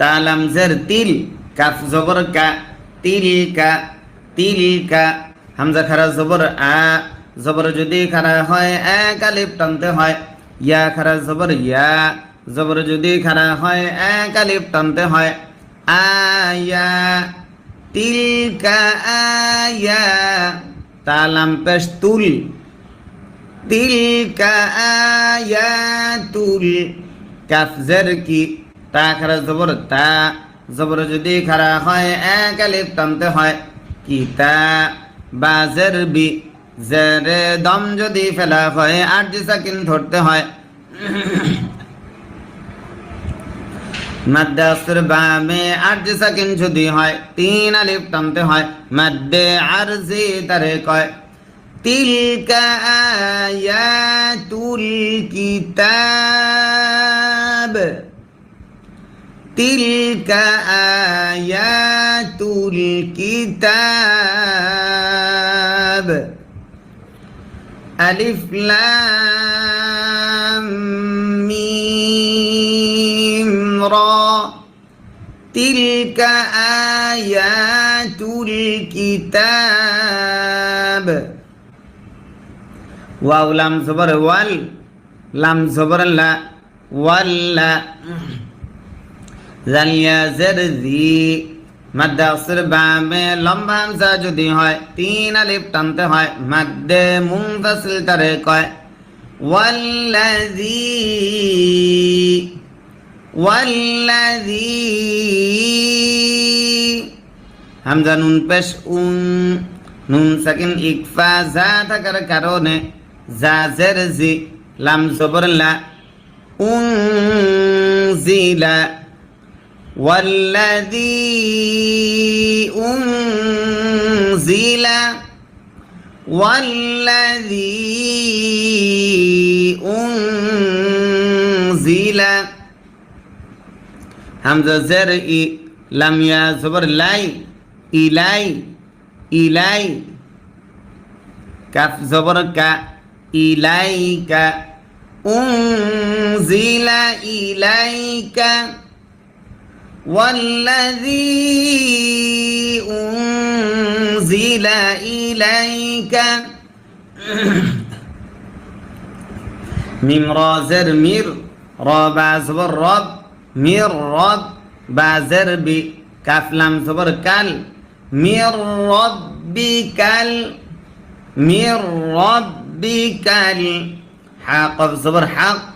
তালাম জের তিল কাফ জবর কা তিল কা তিল কা হামজা খারা জবর আ জবর যদি খারা হয় এক আলিফ টানতে হয় ইয়া খারা জবর ইয়া জবর যদি খারা হয় এক আলিফ টানতে হয় আয়া তিলকা আয়া তালাম পেশ তুল তিলকা আয়াতুল কাফ জের কি তা খারা জবর তা জবর যদি খারা হয় এক আলিফ টানতে হয় কিতা বা জের বি জেরে দম যদি ফেলা হয় আট সাকিন ধরতে হয় মাদ্দে আসর বামে আট সাকিন যদি হয় তিন আলিফ টানতে হয় মাদ্দে আরজি তারে কয় তিলকা আয়াতুল কিতাব তিলকা আয়াতুল কিতাব আলিফ লাম মিম রা তিলকা আয়াতুল কিতাব ওয়াও লাম জবর ওয়াল লাম জবর লা ওয়াল্লা জালিয়া জের জি মাদ্দে আসর বামে লম্বা হামজা যদি হয় তিন আলিফ টানতে হয় মাদ্দে মুনফাসিল তারে কয় ওয়াল্লাযী ওয়াল্লাযী হামজা নুন পেশ নুন সাকিন ইকফা যা থাকার কারণে যা জের জি লাম জবর লা উনজিলা والذي أنزل والذي أنزل همزة زر لم يا زبر لاي إلاي إلاي كاف زبر كا إليك أنزل إليك والذي أنزل إليك ميم را زر مير را با زبر رب مير رب با زر بي كاف لام زبر كال مير ربكال مير ربكال حاء قف زبر حق